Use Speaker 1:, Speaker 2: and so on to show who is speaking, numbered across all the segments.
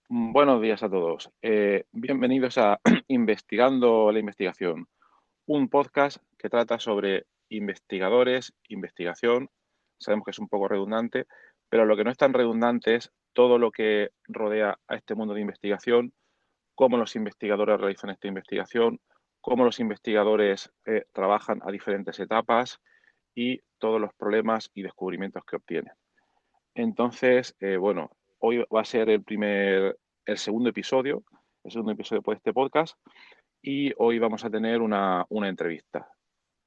Speaker 1: Buenos días a todos. Bienvenidos a Investigando la Investigación, un podcast que trata sobre investigadores, investigación. Sabemos que es un poco redundante, pero lo que no es tan redundante es todo lo que rodea a este mundo de investigación, cómo los investigadores realizan esta investigación, cómo los investigadores trabajan a diferentes etapas y todos los problemas y descubrimientos que obtienen. Entonces, bueno, hoy va a ser el segundo episodio de este podcast, y hoy vamos a tener una entrevista.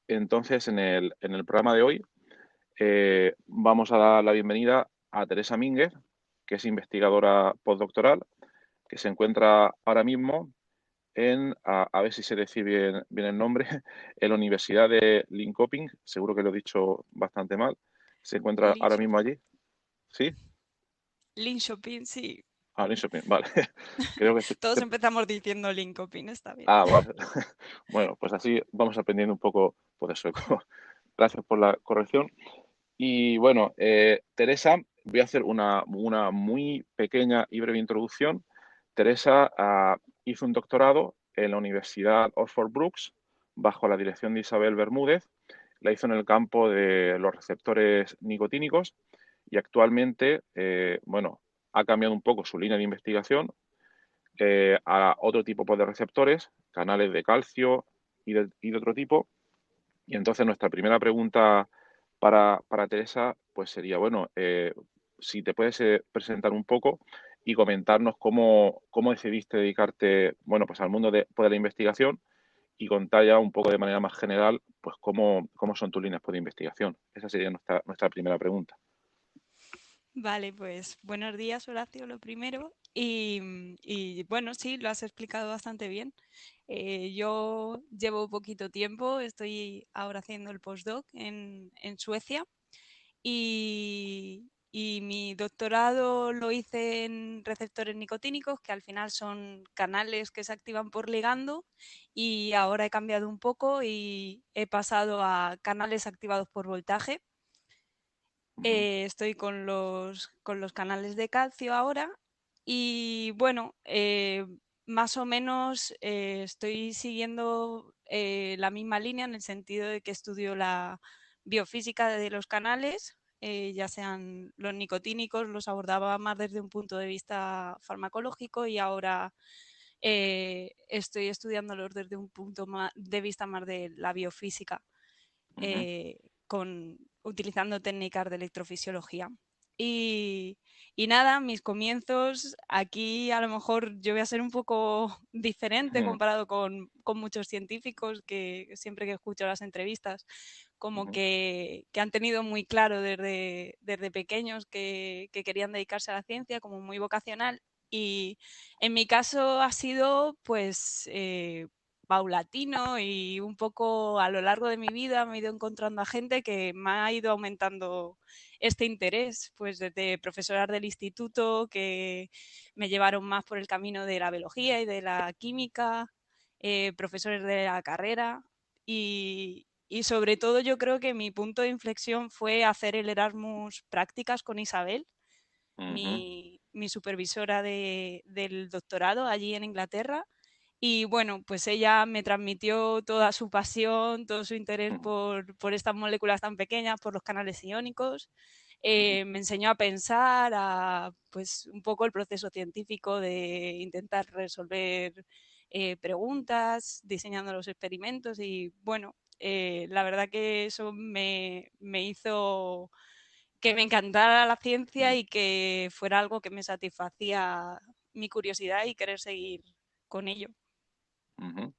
Speaker 1: Entonces, en el programa de hoy vamos a dar la bienvenida a Teresa Mínguez, que es investigadora postdoctoral, que se encuentra ahora mismo a ver si se decide bien el nombre, en la Universidad de Linköping, seguro que lo he dicho bastante mal, se encuentra ahora mismo
Speaker 2: Linköping.
Speaker 1: allí, ¿sí?
Speaker 2: Linköping, sí.
Speaker 1: Ah, Linköping, vale. Creo que
Speaker 2: Todos empezamos diciendo Linköping, está bien.
Speaker 1: vale. Bueno, pues así vamos aprendiendo un poco por eso. Gracias por la corrección. Y bueno, Teresa, voy a hacer una muy pequeña y breve introducción. Teresa hizo un doctorado en la Universidad Oxford Brookes bajo la dirección de Isabel Bermúdez. La hizo en el campo de los receptores nicotínicos y actualmente, bueno, ha cambiado un poco su línea de investigación a otro tipo pues, de receptores, canales de calcio y de otro tipo. Y entonces nuestra primera pregunta para Teresa pues sería, bueno, si te puedes presentar un poco y comentarnos cómo decidiste dedicarte, bueno, pues al mundo de la investigación, y contar ya un poco de manera más general, pues cómo son tus líneas de investigación. Esa sería nuestra primera pregunta.
Speaker 2: Vale, pues buenos días, Horacio, lo primero. Y bueno, sí, lo has explicado bastante bien. Yo llevo poquito tiempo, estoy ahora haciendo el postdoc en Suecia y mi doctorado lo hice en receptores nicotínicos, que al final son canales que se activan por ligando, y ahora he cambiado un poco y he pasado a canales activados por voltaje.
Speaker 1: Ujú,
Speaker 2: Estoy con los canales de calcio ahora y bueno, más o menos estoy siguiendo la misma línea en el sentido de que estudio la biofísica de los canales, ya sean los nicotínicos, los abordaba más desde un punto de vista farmacológico y ahora estoy estudiándolos desde un de vista más de la biofísica
Speaker 1: ujú,
Speaker 2: utilizando técnicas de electrofisiología. Y, y nada, mis comienzos aquí a lo mejor yo voy a ser un poco diferente
Speaker 1: ujú,
Speaker 2: comparado con muchos científicos que siempre que escucho las entrevistas, como
Speaker 1: ujú,
Speaker 2: que han tenido muy claro desde pequeños que querían dedicarse a la ciencia, como muy vocacional. Y en mi caso ha sido pues paulatino y un poco a lo largo de mi vida me he ido encontrando a gente que me ha ido aumentando este interés, pues desde profesoras del instituto que me llevaron más por el camino de la biología y de la química, profesores de la carrera y sobre todo yo creo que mi punto de inflexión fue hacer el Erasmus prácticas con Isabel,
Speaker 1: ujú,
Speaker 2: mi supervisora del doctorado allí en Inglaterra. Y bueno, pues ella me transmitió toda su pasión, todo su interés
Speaker 1: ujú,
Speaker 2: por estas moléculas tan pequeñas, por los canales iónicos.
Speaker 1: ujú,
Speaker 2: Me enseñó a pensar, a pues un poco el proceso científico de intentar resolver preguntas, diseñando los experimentos y bueno, la verdad que eso me hizo que me encantara la ciencia
Speaker 1: ujú,
Speaker 2: y que fuera algo que me satisfacía mi curiosidad y querer seguir con ello.
Speaker 1: ujú.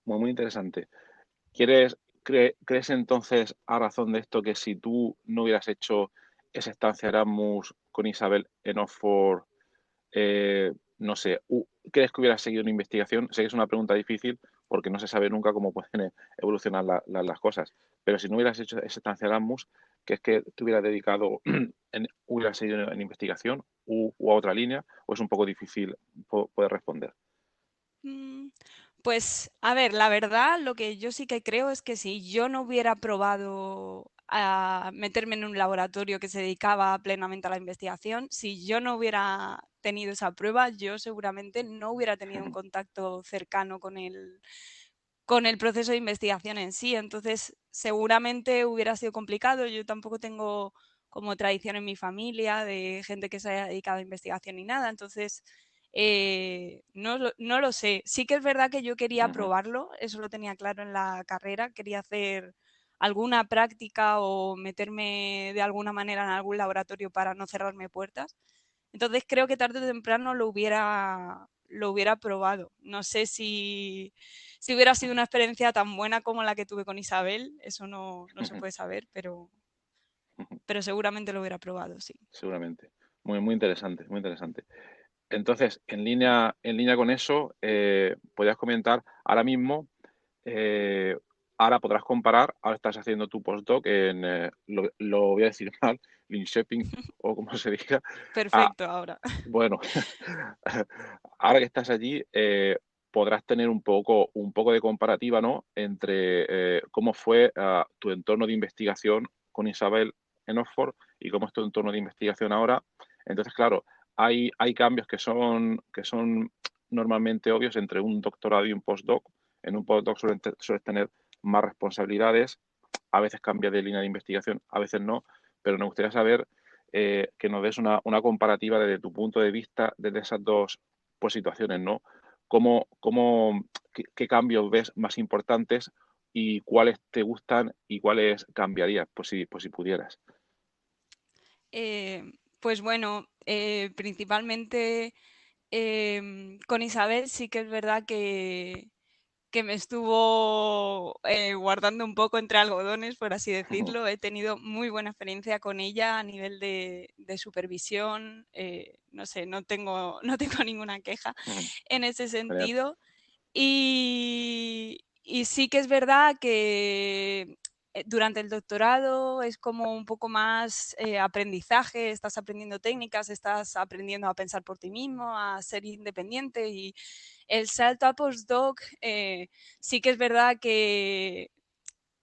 Speaker 1: Muy interesante. ¿Crees entonces, a razón de esto, que si tú no hubieras hecho esa estancia Erasmus con Isabel en Oxford, no sé, crees que hubieras seguido una investigación? Sé que es una pregunta difícil porque no se sabe nunca cómo pueden evolucionar las cosas, pero si no hubieras hecho esa estancia Erasmus, ¿crees que te hubieras dedicado, hubieras seguido en investigación u a otra línea, o es un poco difícil poder responder?
Speaker 2: Mm, Pues, a ver, la verdad, lo que yo sí que creo es que si yo no hubiera probado a meterme en un laboratorio que se dedicaba plenamente a la investigación. Si yo no hubiera tenido esa prueba, yo seguramente no hubiera tenido un contacto cercano con el proceso de investigación en sí. Entonces, seguramente hubiera sido complicado. Yo tampoco tengo como tradición en mi familia de gente que se haya dedicado a investigación ni nada. Entonces, no lo sé. Sí que es verdad que yo quería
Speaker 1: Ujú,
Speaker 2: probarlo, eso lo tenía claro en la carrera. Quería hacer alguna práctica o meterme de alguna manera en algún laboratorio para no cerrarme puertas. Entonces creo que tarde o temprano lo hubiera probado. No sé si hubiera sido una experiencia tan buena como la que tuve con Isabel, eso no se
Speaker 1: ujú,
Speaker 2: puede saber,
Speaker 1: ujú.
Speaker 2: pero seguramente lo hubiera probado, sí.
Speaker 1: Seguramente. Muy, muy interesante, muy interesante. Entonces, en línea con eso, podrías comentar ahora mismo, eh, ahora podrás comparar, ahora estás haciendo tu postdoc en, lo voy a decir mal, Linköping o como se diga. Ah,
Speaker 2: Perfecto, ahora.
Speaker 1: bueno, ahora que estás allí, podrás tener un poco de comparativa, ¿no? Entre cómo fue tu entorno de investigación con Isabel en Oxford y cómo es tu entorno de investigación ahora. Entonces, claro, hay cambios que son normalmente obvios entre un doctorado y un postdoc. En un postdoc sueles tener más responsabilidades, a veces cambia de línea de investigación, a veces no, pero me gustaría saber que nos des una comparativa desde tu punto de vista, desde esas dos pues, situaciones, ¿no? ¿Qué cambios ves más importantes y cuáles te gustan y cuáles cambiarías, pues si pudieras?
Speaker 2: Eh, pues bueno, principalmente con Isabel sí que es verdad que me estuvo guardando un poco entre algodones, por así decirlo. He tenido muy buena experiencia con ella a nivel de supervisión. No sé, no tengo ninguna queja en ese
Speaker 1: Genial.
Speaker 2: sentido. Y sí que es verdad que durante el doctorado es como un poco más aprendizaje, estás aprendiendo técnicas, estás aprendiendo a pensar por ti mismo, a ser independiente y el salto a postdoc sí que es verdad que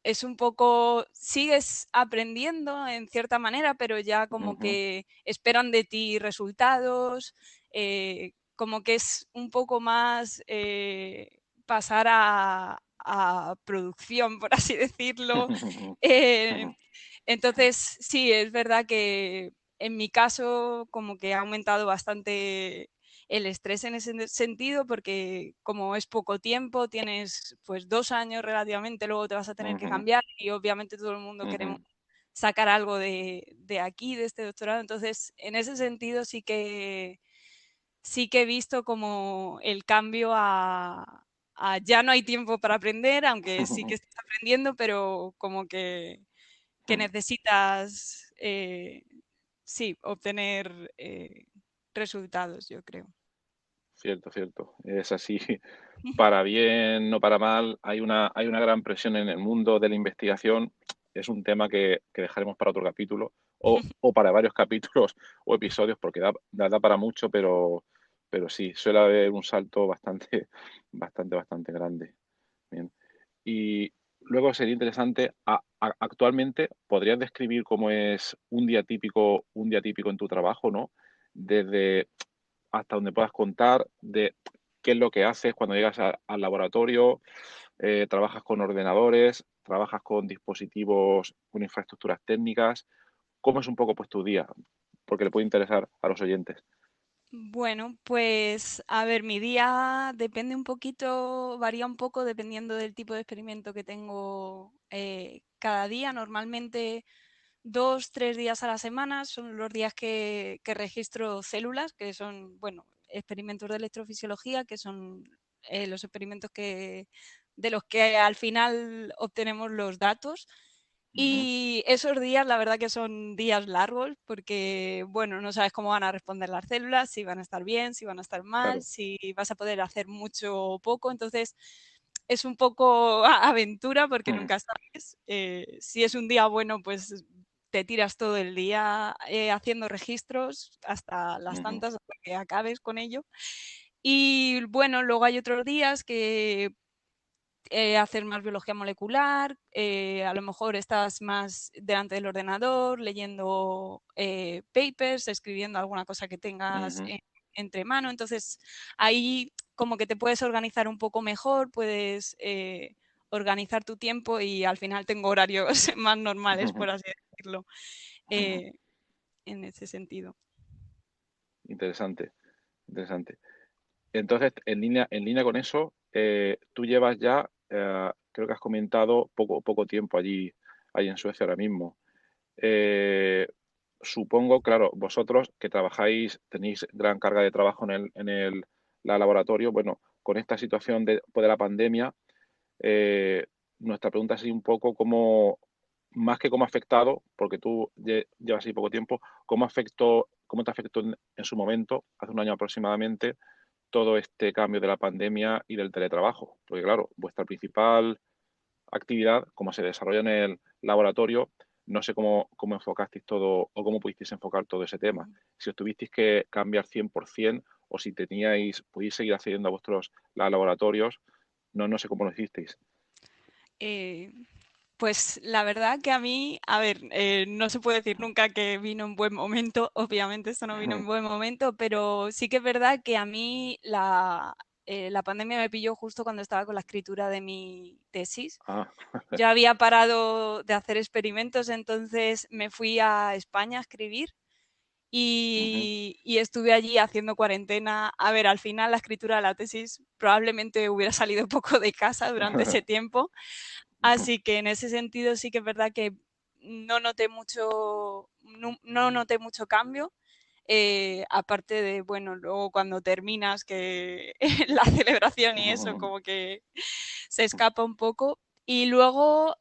Speaker 2: es un poco, sigues aprendiendo en cierta manera, pero ya como
Speaker 1: Ujú,
Speaker 2: que esperan de ti resultados, como que es un poco más pasar a producción, por así decirlo. Eh, entonces, sí, es verdad que en mi caso como que ha aumentado bastante el estrés en ese sentido, porque como es poco tiempo, tienes pues 2 años relativamente, luego te vas a tener que
Speaker 1: ujú,
Speaker 2: cambiar y obviamente todo el mundo queremos
Speaker 1: ujú,
Speaker 2: sacar algo de aquí, de este doctorado. Entonces, en ese sentido sí que he visto como el cambio a ya no hay tiempo para aprender, aunque sí que estás aprendiendo, pero como que necesitas, sí, obtener resultados, yo creo.
Speaker 1: Cierto, cierto. Es así. Para bien, no para mal, hay una gran presión en el mundo de la investigación. Es un tema que dejaremos para otro capítulo o para varios capítulos o episodios porque da para mucho, pero sí, suele haber un salto bastante, bastante, bastante grande. Bien. Y luego sería interesante, actualmente, ¿podrías describir cómo es un día típico en tu trabajo, ¿no? Desde hasta donde puedas contar de qué es lo que haces cuando llegas al laboratorio, trabajas con ordenadores, trabajas con dispositivos, con infraestructuras técnicas. ¿Cómo es un poco pues tu día? Porque le puede interesar a los oyentes.
Speaker 2: Bueno, pues a ver, mi día depende un poquito, varía un poco dependiendo del tipo de experimento que tengo cada día. Normalmente 2, 3 días a la semana son los días que registro células, que son, bueno, experimentos de electrofisiología, que son los experimentos de los que al final obtenemos los datos.
Speaker 1: Ujú,
Speaker 2: Y esos días, la verdad que son días largos porque, bueno, no sabes cómo van a responder las células, si van a estar bien, si van a estar mal,
Speaker 1: claro.
Speaker 2: si vas a poder hacer mucho o poco. Entonces, es un poco aventura porque
Speaker 1: Ujú,
Speaker 2: nunca sabes. Si es un día bueno, pues te tiras todo el día haciendo registros hasta las
Speaker 1: ujú,
Speaker 2: tantas hasta que acabes con ello. Y bueno, luego hay otros días que hacer más biología molecular, a lo mejor estás más delante del ordenador leyendo papers, escribiendo alguna cosa que tengas
Speaker 1: Ujú.
Speaker 2: entre mano. Entonces, ahí como que te puedes organizar un poco mejor, puedes organizar tu tiempo y al final tengo horarios más normales, por así decirlo, eh, en ese sentido.
Speaker 1: Interesante, interesante. Entonces, en línea con eso, tú llevas ya, creo que has comentado, poco tiempo allí en Suecia ahora mismo. Eh, Supongo, claro, vosotros que trabajáis, tenéis gran carga de trabajo la laboratorio, bueno, con esta situación después de la pandemia, eh, nuestra pregunta es un poco más que cómo ha afectado, porque tú llevas ahí poco tiempo, cómo te afectó en su momento, hace un año aproximadamente, todo este cambio de la pandemia y del teletrabajo. Porque claro, vuestra principal actividad, como se desarrolla en el laboratorio, no sé cómo enfocasteis todo o cómo pudisteis enfocar todo ese tema. Si os tuvisteis que cambiar 100% o si podéis seguir accediendo a vuestros laboratorios, no sé cómo lo hicisteis.
Speaker 2: Eh, Pues la verdad que a mí, a ver, no se puede decir nunca que vino en buen momento, obviamente esto no vino en buen momento, pero sí que es verdad que a mí la pandemia me pilló justo cuando estaba con la escritura de mi tesis.
Speaker 1: Ah,
Speaker 2: Yo había parado de hacer experimentos, entonces me fui a España a escribir
Speaker 1: ujú,
Speaker 2: y estuve allí haciendo cuarentena. A ver, al final la escritura de la tesis probablemente hubiera salido poco de casa durante ese tiempo. Así que en ese sentido sí que es verdad que no noté mucho cambio. Aparte de, bueno, luego cuando terminas, que la celebración y eso como que se escapa un poco. Y luego,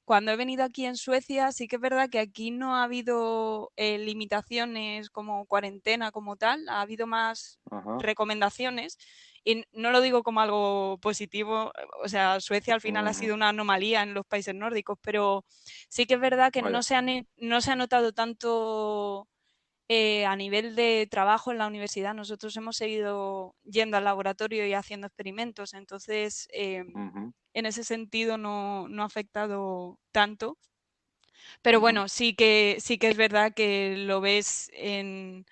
Speaker 2: cuando he venido aquí en Suecia, sí que es verdad que aquí no ha habido limitaciones como cuarentena como tal, ha habido más
Speaker 1: ajá,
Speaker 2: recomendaciones. Y no lo digo como algo positivo, o sea, Suecia al final ha
Speaker 1: ujú,
Speaker 2: sido una anomalía en los países nórdicos, pero sí que es verdad que
Speaker 1: vaya,
Speaker 2: no se ha notado tanto a nivel de trabajo en la universidad. Nosotros hemos seguido yendo al laboratorio y haciendo experimentos, entonces
Speaker 1: ujú,
Speaker 2: en ese sentido no ha afectado tanto. Pero
Speaker 1: ujú,
Speaker 2: bueno, sí que es verdad que lo ves en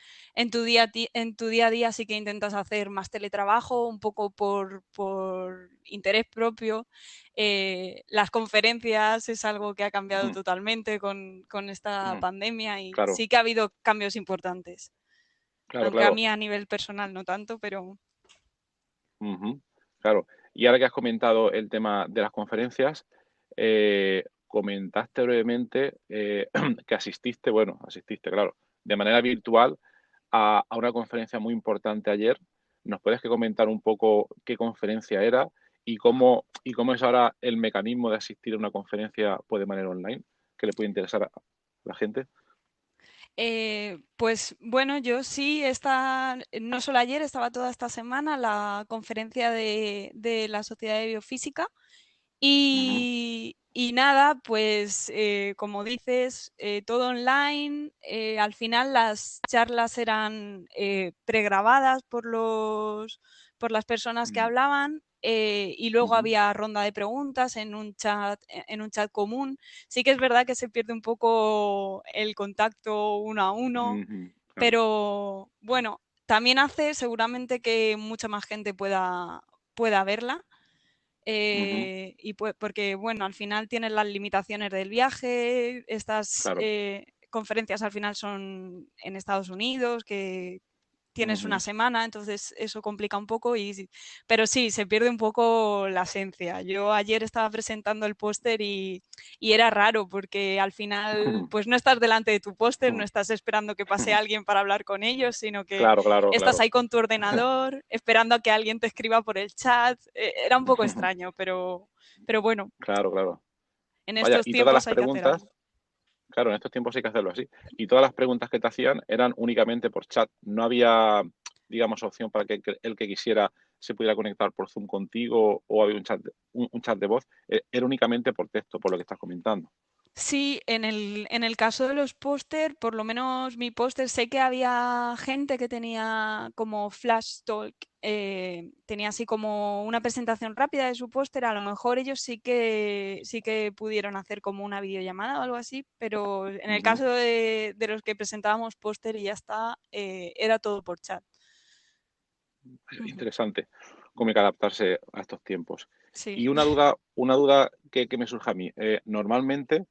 Speaker 2: tu día a día, sí que intentas hacer más teletrabajo, un poco por interés propio. Las conferencias es algo que ha cambiado
Speaker 1: ujú,
Speaker 2: totalmente con esta
Speaker 1: ujú.
Speaker 2: pandemia y
Speaker 1: Claro,
Speaker 2: sí que ha habido cambios importantes.
Speaker 1: claro,
Speaker 2: Aunque a
Speaker 1: claro.
Speaker 2: mí a nivel personal no tanto, pero
Speaker 1: Ujú, claro. Y ahora que has comentado el tema de las conferencias, comentaste brevemente que asististe, claro, de manera virtual a una conferencia muy importante ayer. ¿Nos puedes que comentar un poco qué conferencia era y cómo es ahora el mecanismo de asistir a una conferencia pues, de manera online, que le puede interesar a la gente?
Speaker 2: Pues bueno, yo sí, no solo ayer, estaba toda esta semana la conferencia de la Sociedad de Biofísica
Speaker 1: Ujú,
Speaker 2: y nada, pues como dices, todo online. Al final las charlas eran pregrabadas por las personas que
Speaker 1: mm,
Speaker 2: hablaban y luego
Speaker 1: ujú,
Speaker 2: había ronda de preguntas en un chat común. Sí que es verdad que se pierde un poco el contacto uno a uno,
Speaker 1: ujú, claro.
Speaker 2: pero bueno, también hace seguramente que mucha más gente pueda verla.
Speaker 1: Ujú,
Speaker 2: Porque, bueno, al final tienes las limitaciones del viaje, estas
Speaker 1: claro.
Speaker 2: conferencias al final son en Estados Unidos, que tienes una
Speaker 1: Ujú,
Speaker 2: semana, entonces eso complica un poco, pero sí, se pierde un poco la esencia. Yo ayer estaba presentando el póster y era raro porque al final pues no estás delante de tu póster, no estás esperando que pase alguien para hablar con ellos, sino que
Speaker 1: claro, claro,
Speaker 2: estás
Speaker 1: claro.
Speaker 2: ahí con tu ordenador esperando a que alguien te escriba por el chat. Era un poco extraño, pero bueno,
Speaker 1: Claro, claro.
Speaker 2: en
Speaker 1: Vaya,
Speaker 2: estos
Speaker 1: y todas las
Speaker 2: tiempos hay que hacer
Speaker 1: preguntas,
Speaker 2: algo.
Speaker 1: claro, en estos tiempos hay que hacerlo así. Y todas las preguntas que te hacían eran únicamente por chat. No había, digamos, opción para que el que quisiera se pudiera conectar por Zoom contigo o había un chat de voz. Era únicamente por texto, por lo que estás comentando.
Speaker 2: Sí, en el caso de los póster, por lo menos mi póster, sé que había gente que tenía como flash talk, tenía así como una presentación rápida de su póster, a lo mejor ellos sí que pudieron hacer como una videollamada o algo así, pero en el
Speaker 1: Ujú.
Speaker 2: caso de los que presentábamos póster y ya está, era todo por chat. Ujú.
Speaker 1: Interesante cómo hay que adaptarse a estos tiempos.
Speaker 2: Sí.
Speaker 1: Y una duda que me surge a mí. Normalmente,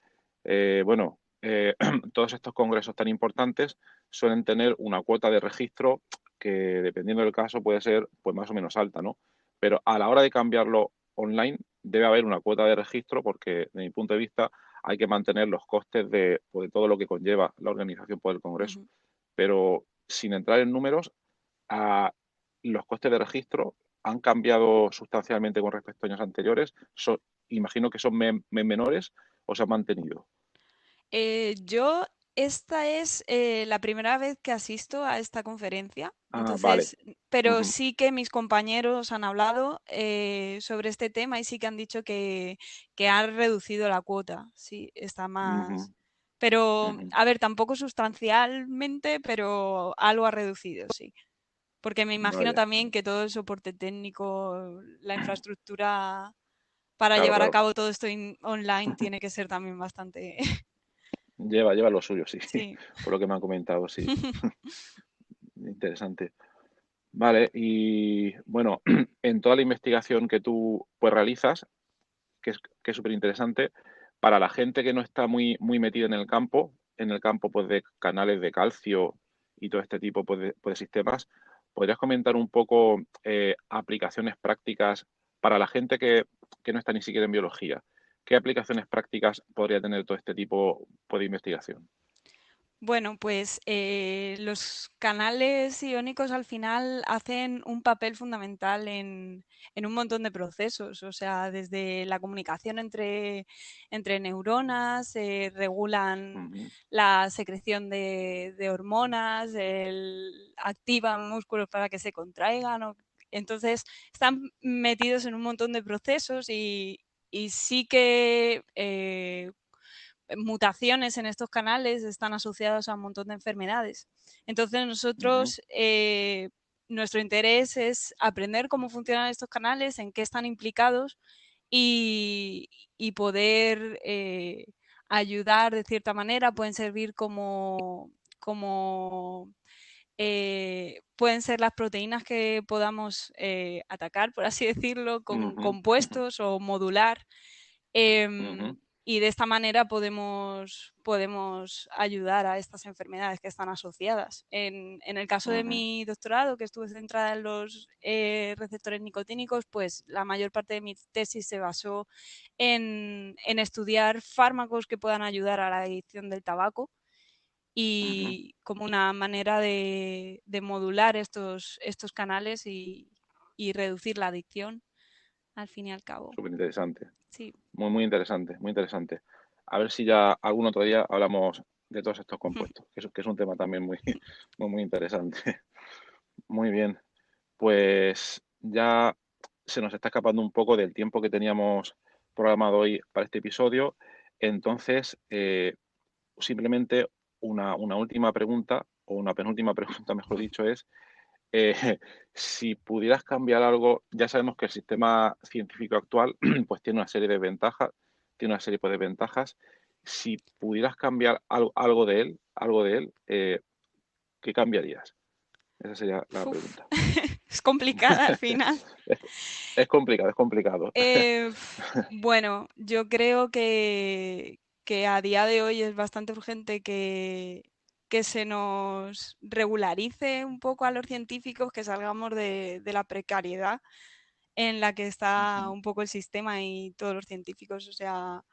Speaker 1: bueno, todos estos congresos tan importantes suelen tener una cuota de registro que, dependiendo del caso, puede ser pues más o menos alta, ¿no? Pero a la hora de cambiarlo online, debe haber una cuota de registro porque, de mi punto de vista, hay que mantener los costes pues, de todo lo que conlleva la organización por el congreso.
Speaker 2: Ujú.
Speaker 1: Pero sin entrar en números, a los costes de registro han cambiado sustancialmente con respecto a años anteriores. Imagino que son menores o se han mantenido.
Speaker 2: Yo, esta es la primera vez que asisto a esta conferencia,
Speaker 1: Ah, vale.
Speaker 2: entonces, pero
Speaker 1: Ujú,
Speaker 2: sí que mis compañeros han hablado sobre este tema y sí que han dicho que han reducido la cuota, sí, está
Speaker 1: ujú,
Speaker 2: más. Pero,
Speaker 1: ujú.
Speaker 2: a ver, tampoco sustancialmente, pero algo ha reducido, sí. Porque me imagino
Speaker 1: Vaya.
Speaker 2: también que todo el soporte técnico, la infraestructura para
Speaker 1: Claro,
Speaker 2: llevar a
Speaker 1: claro.
Speaker 2: cabo todo esto online tiene que ser también bastante.
Speaker 1: Lleva lo suyo, sí.
Speaker 2: Sí.
Speaker 1: Por lo que me han comentado, sí. Interesante. Vale, y bueno, en toda la investigación que tú pues realizas, que es súper interesante, para la gente que no está muy metida en el campo pues de canales de calcio y todo este tipo pues, de sistemas, ¿podrías comentar un poco aplicaciones prácticas para la gente que no está ni siquiera en biología? ¿Qué aplicaciones prácticas podría tener todo este tipo pues, de investigación?
Speaker 2: Bueno, pues los canales iónicos al final hacen un papel fundamental en un montón de procesos, o sea, desde la comunicación entre neuronas, regulan
Speaker 1: Ujú,
Speaker 2: la secreción de hormonas, activan músculos para que se contraigan. Entonces, están metidos en un montón de procesos y sí que mutaciones en estos canales están asociadas a un montón de enfermedades. Entonces
Speaker 1: ujú,
Speaker 2: nosotros, nuestro interés es aprender cómo funcionan estos canales, en qué están implicados y poder ayudar de cierta manera. Pueden servir como pueden ser las proteínas que podamos atacar, por así decirlo, con
Speaker 1: ujú,
Speaker 2: compuestos o modular.
Speaker 1: ujú,
Speaker 2: Y de esta manera podemos ayudar a estas enfermedades que están asociadas. En el caso de
Speaker 1: ujú,
Speaker 2: mi doctorado, que estuve centrada en los receptores nicotínicos, pues la mayor parte de mi tesis se basó en estudiar fármacos que puedan ayudar a la adicción del tabaco
Speaker 1: ujú.
Speaker 2: y como una manera de modular estos canales y reducir la adicción al fin y al cabo.
Speaker 1: Súper interesante.
Speaker 2: Sí.
Speaker 1: Muy interesante, muy interesante. A ver si ya algún otro día hablamos de todos estos compuestos, que es un tema también muy interesante. Muy bien, pues ya se nos está escapando un poco del tiempo que teníamos programado hoy para este episodio. Entonces, simplemente una última pregunta, o una penúltima pregunta, mejor dicho, es eh, si pudieras cambiar algo, ya sabemos que el sistema científico actual pues tiene una serie de ventajas, tiene una serie pues, de ventajas. Si pudieras cambiar algo de él, ¿qué cambiarías? Esa sería la
Speaker 2: Uf,
Speaker 1: pregunta.
Speaker 2: es complicada al final.
Speaker 1: Es, es complicado, es complicado.
Speaker 2: Bueno, yo creo que a día de hoy es bastante urgente que se nos regularice un poco a los científicos, que salgamos de la precariedad en la que está
Speaker 1: Ujú,
Speaker 2: un poco el sistema y todos los científicos. O sea,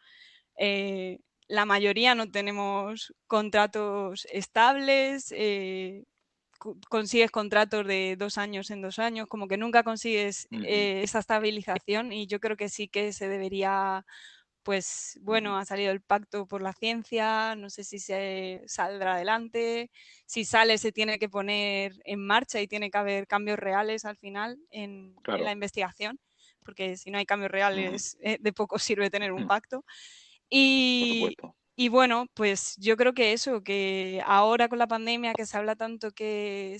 Speaker 2: eh, la mayoría no tenemos contratos estables. Consigues contratos de 2 años en 2 años, como que nunca consigues
Speaker 1: ujú,
Speaker 2: esa estabilización y yo creo que sí que se debería, pues
Speaker 1: ujú.
Speaker 2: bueno, ha salido el pacto por la ciencia, no sé si se saldrá adelante, si sale se tiene que poner en marcha y tiene que haber cambios reales al final en la
Speaker 1: Claro,
Speaker 2: investigación, porque si no hay cambios
Speaker 1: ujú,
Speaker 2: reales de poco sirve tener un
Speaker 1: ujú,
Speaker 2: pacto.
Speaker 1: por
Speaker 2: Y,
Speaker 1: supuesto.
Speaker 2: Y bueno, pues yo creo que eso, que ahora con la pandemia que se habla tanto que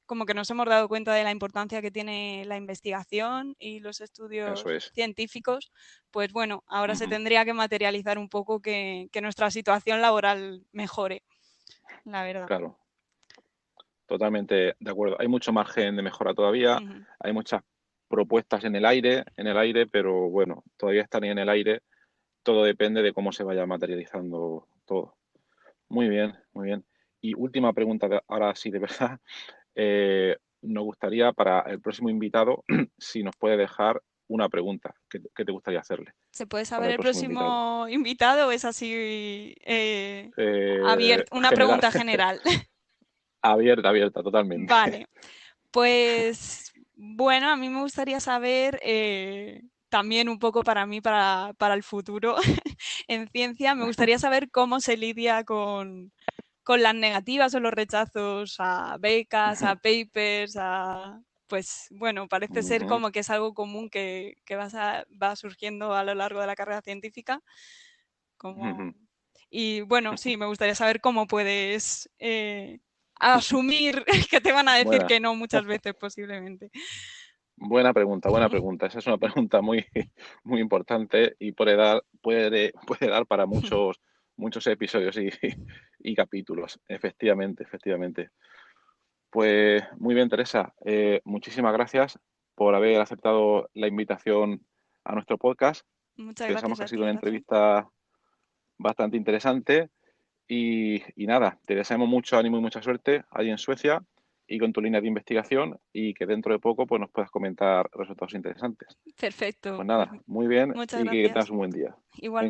Speaker 2: como que nos hemos dado cuenta de la importancia que tiene la investigación y los
Speaker 1: Eso
Speaker 2: estudios
Speaker 1: es.
Speaker 2: científicos, pues bueno, ahora se
Speaker 1: Ujú.
Speaker 2: tendría que materializar un poco que nuestra situación laboral mejore, la verdad.
Speaker 1: Claro, totalmente de acuerdo. Hay mucho margen de mejora todavía,
Speaker 2: Ujú.
Speaker 1: hay muchas propuestas en el aire, pero bueno, todavía están en el aire. Todo depende de cómo se vaya materializando todo. Muy bien, muy bien. Y última pregunta, ahora sí, de verdad. Nos gustaría para el próximo invitado, si nos puede dejar una pregunta que te gustaría hacerle
Speaker 2: ¿Se puede
Speaker 1: para
Speaker 2: saber
Speaker 1: el
Speaker 2: el
Speaker 1: próximo invitado.
Speaker 2: próximo invitado o es así una
Speaker 1: General,
Speaker 2: pregunta general?
Speaker 1: abierta, abierta, totalmente.
Speaker 2: Vale, pues bueno, a mí me gustaría saber también un poco para mí, para el futuro en ciencia, me gustaría saber cómo se lidia con las negativas o los rechazos a becas, a papers, pues bueno, parece ser
Speaker 1: Ujú,
Speaker 2: como que es algo común que va surgiendo a lo largo de la carrera científica. Como...
Speaker 1: ujú.
Speaker 2: Y bueno, sí, me gustaría saber cómo puedes asumir que te van a decir
Speaker 1: Buena,
Speaker 2: que no muchas veces posiblemente.
Speaker 1: buena pregunta, buena pregunta. Esa es una pregunta muy, muy importante y puede dar para muchos, muchos episodios y capítulos. Efectivamente, efectivamente. Pues muy bien, Teresa. Muchísimas gracias por haber aceptado la invitación a nuestro podcast.
Speaker 2: Muchas
Speaker 1: Pensamos
Speaker 2: gracias
Speaker 1: que ha
Speaker 2: a
Speaker 1: sido
Speaker 2: ti,
Speaker 1: una
Speaker 2: Rafa.
Speaker 1: entrevista bastante interesante y nada, te deseamos mucho ánimo y mucha suerte allí en Suecia y con tu línea de investigación y que dentro de poco pues, nos puedas comentar resultados interesantes.
Speaker 2: Perfecto,
Speaker 1: Pues
Speaker 2: pues
Speaker 1: nada, muy bien
Speaker 2: muchas
Speaker 1: y que tengas
Speaker 2: gracias.
Speaker 1: un buen día.
Speaker 2: Igual.